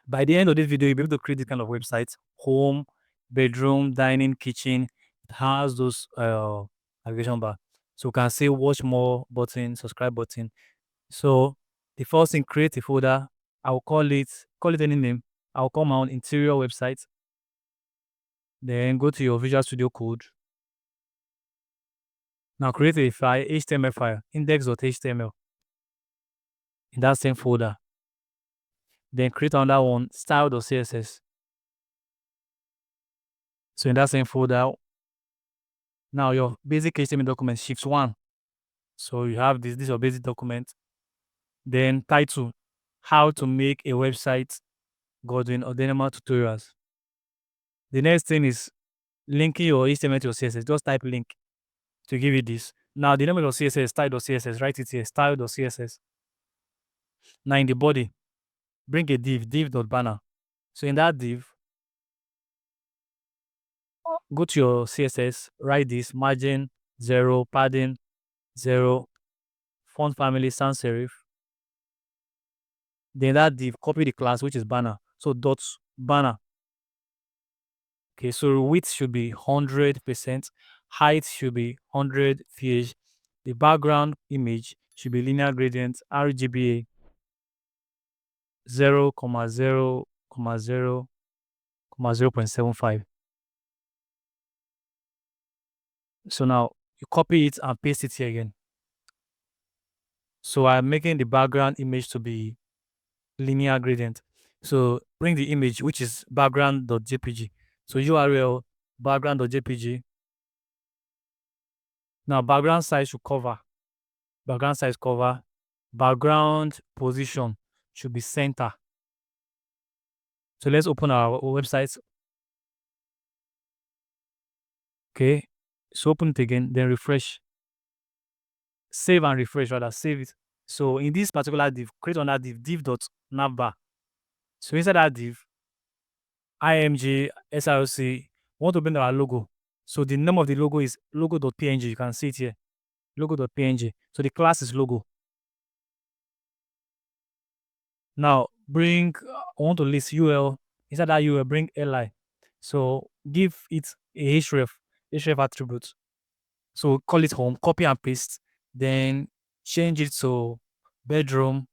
By the end of this video, you'll be able to create this kind of website: home, bedroom, dining, kitchen. It has those navigation bar. So you can say watch more button, subscribe button. So the first thing, create a folder. I'll call it any name. I'll call my own interior website. Then go to your Visual Studio Code. Now create a file, HTML file, index.html, in that same folder. Then create another one, style.css. So in that same folder, now your basic HTML document, shift 1. So you have this is your basic document. Then title, how to make a website, Godwin Odenema tutorials. The next thing is linking your HTML to your CSS. Just type link to give it this. Now the name of your CSS, style.css, write it here, style.css. Now in the body, bring a div.banner. So in that div, go to your CSS, write this, margin 0, padding 0, font family sans serif. Then that div, copy the class, which is banner. So dot banner. Okay, so width should be 100%, height should be 100 ph. The background image should be linear gradient, RGBA 0,0,0,0.75. So now you copy it and paste it here again. So I'm making the background image to be linear gradient. So bring the image, which is background.jpg. So URL background.jpg. Now background size should cover. Background size cover. Background position should be center. So let's open our website. Okay. So open it again, then refresh. Save and refresh, rather, save it. So in this particular div, create another div.navbar. So inside that div, img src, want to bring our logo. So the name of the logo is logo.png. You can see it here, logo.png. So the class is logo. Now bring, I want to list UL. Inside that UL, bring li. So give it a href attribute. So call it home, copy and paste, then change it to bedroom,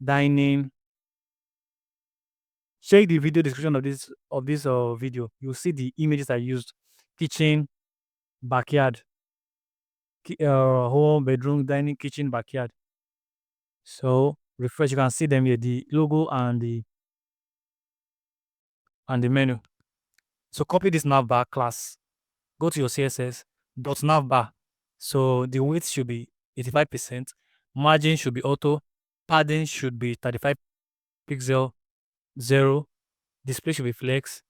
dining. Check the video description of this video. You'll see the images I used: kitchen, backyard, home, bedroom, dining, kitchen, backyard. So refresh, you can see them here, the logo and the menu. So copy this navbar class, go to your CSS .navbar. So the width should be 85%, margin should be auto, padding should be 35 pixel, 0, display should be flex,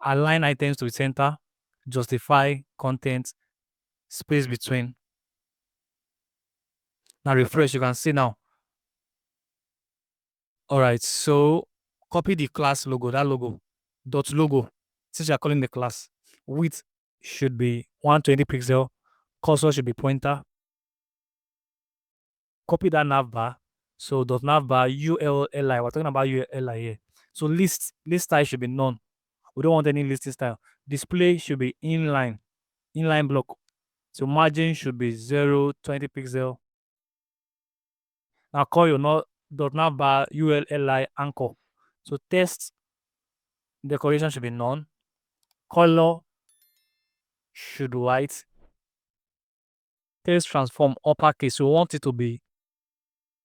align items to the center, justify content, space between. Now refresh, you can see now. All right, so copy the class logo, that logo, .logo, since you are calling the class. Width should be 120 pixel, cursor should be pointer. Copy that navbar. So .navbar ULLI, we're talking about ULLI here. So list style should be none. We don't want any listing style. Display should be inline block. So margin should be 0.20 pixel. Now call your .navbar ULLI anchor. So text decoration should be none. Color should be white. Text transform uppercase. So we want it to be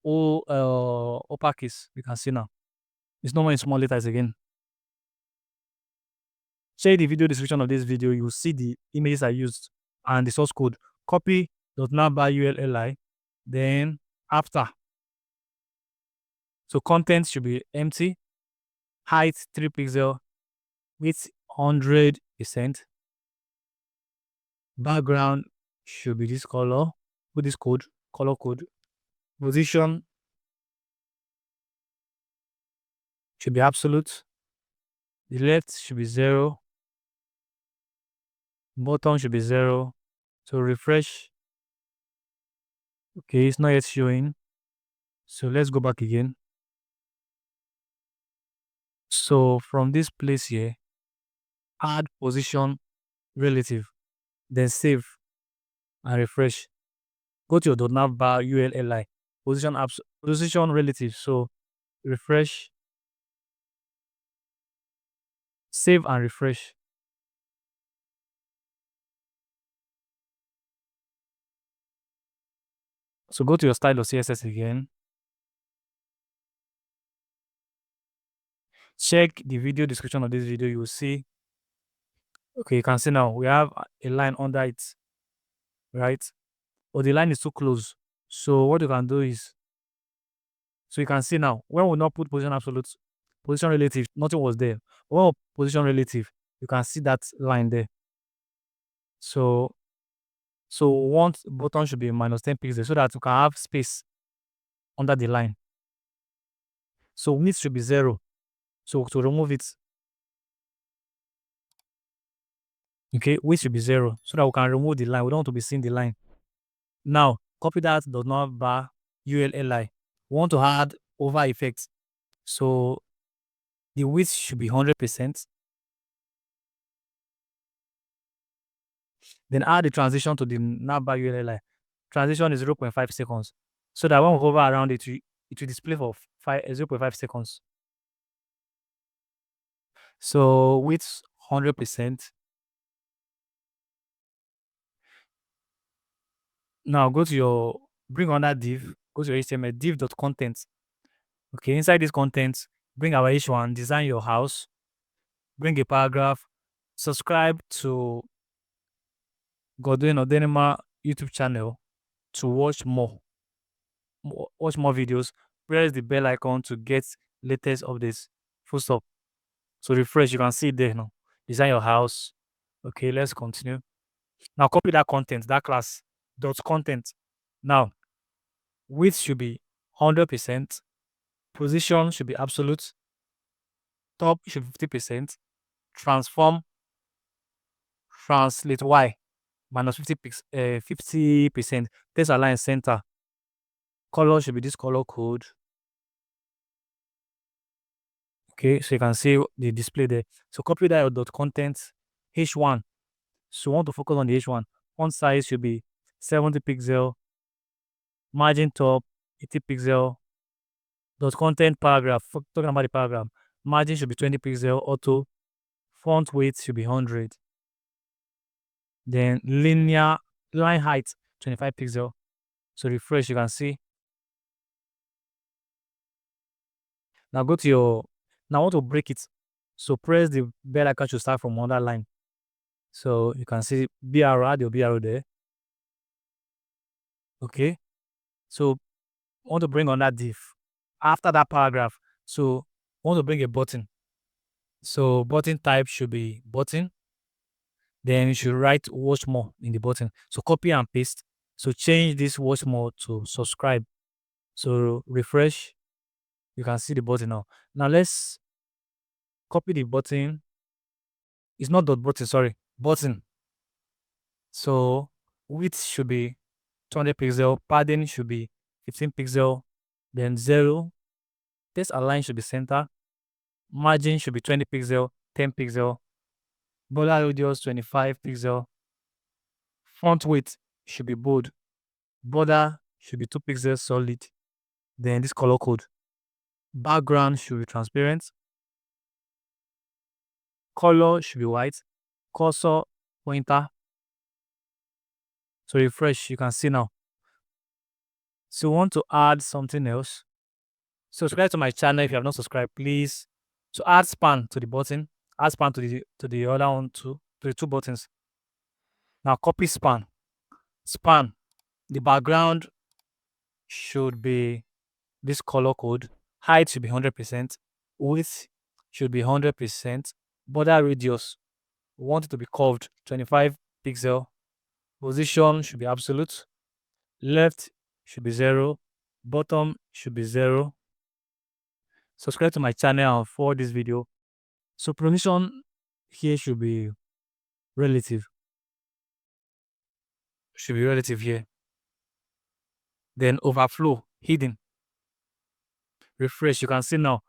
all uppercase. You can see now. It's not in small letters again. Check the video description of this video. You will see the images I used and the source code. Copy .navbar ULLI. Then after. So content should be empty. Height 3 pixel. Width 100%. Background should be this color. Put this code, color code. Position should be absolute. The left should be 0. Bottom should be 0. So refresh. Okay, it's not yet showing. So let's go back again. So from this place here, add position relative, then save and refresh. Go to your .nav bar ULLI, position relative. So refresh, save and refresh. So go to your style of CSS again. Check the video description of this video. You will see. Okay, you can see now we have a line under it, right? But the line is too close. So what you can do is, so you can see now when we not put position absolute, position relative, nothing was there. When we position relative, you can see that line there. So one button should be minus 10 pixels so that you can have space under the line. So width should be 0. So to remove it, okay, width should be 0 so that we can remove the line. We don't want to be seeing the line. Now copy that does not bar ULLI. We want to add over effects. So the width should be 100%. Then add the transition to the navbar ULLI. Transition is 0.5 seconds. So that when we hover around it, it will display for 0.5 seconds. So width 100%. Now go to your, bring on that div, go to your HTML, div.content. Okay, inside this content, bring our H1, design your house, bring a paragraph, subscribe to Godwin Odenema YouTube channel to watch more videos. Press the bell icon to get latest updates. Full stop. So refresh, you can see it there now. Design your house. Okay, let's continue. Now copy that content, that class dot content. Now width should be 100%. Position should be absolute. Top should be 50%. Transform, translate Y minus 50%. Text align center. Color should be this color code. Okay, so you can see the display there. So copy that dot content H1. So we want to focus on the H1. Font size should be 70 pixel. Margin top 80 pixel. Dot content paragraph. Talking about the paragraph. Margin should be 20 pixel. Auto. Font weight should be 100. Then linear line height 25 pixel. So refresh, you can see. Now go to your, now I want to break it. So press the bell icon to start from another line. So you can see BR, add your BR there. Okay. So I want to bring on that div. After that paragraph, so I want to bring a button. So button type should be button. Then you should write watch more in the button. So copy and paste. So change this watch more to subscribe. So refresh. You can see the button now. Now let's copy the button. It's not dot button, sorry, button. So width should be 200 pixel, padding should be 15 pixel, then 0. Text align should be center. Margin should be 20 pixel, 10 pixel. Border radius 25 pixel. Font weight should be bold. Border should be 2 pixels solid. Then this color code. Background should be transparent. Color should be white. Cursor pointer. So refresh, you can see now. So you want to add something else. Subscribe to my channel if you have not subscribed, please. So add span to the button. Add span to the other one too, to the two buttons. Now copy span. Span. The background should be this color code. Height should be 100%. Width should be 100%. Border radius, we want it to be curved, 25 pixel. Position should be absolute. Left should be 0. Bottom should be 0. Subscribe to my channel and forward this video. So position here should be relative. Should be relative here. Then overflow hidden. Refresh. You can see now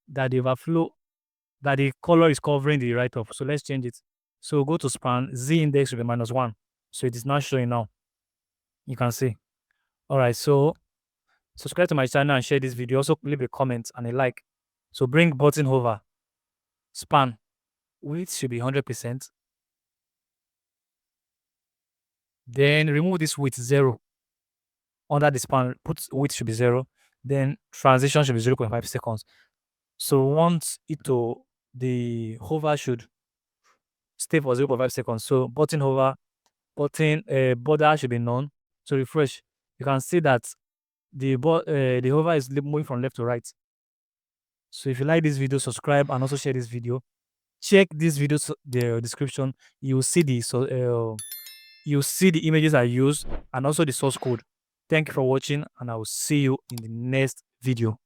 that the overflow that the color is covering the write-up. So let's change it. So go to span, Z index will be -1. So it is not showing now. You can see. All right. So subscribe to my channel and share this video. Also leave a comment and a like. So bring button over. Span. Width should be 100%. Then remove this width 0. Under the span, put width should be 0. Then transition should be 0.5 seconds. So once the hover should stay for 0.5 seconds. So button hover, border should be none. So refresh. You can see that the hover is moving from left to right. So if you like this video, subscribe and also share this video. Check this video the description. You will see the images I use and also the source code. Thank you for watching, and I will see you in the next video.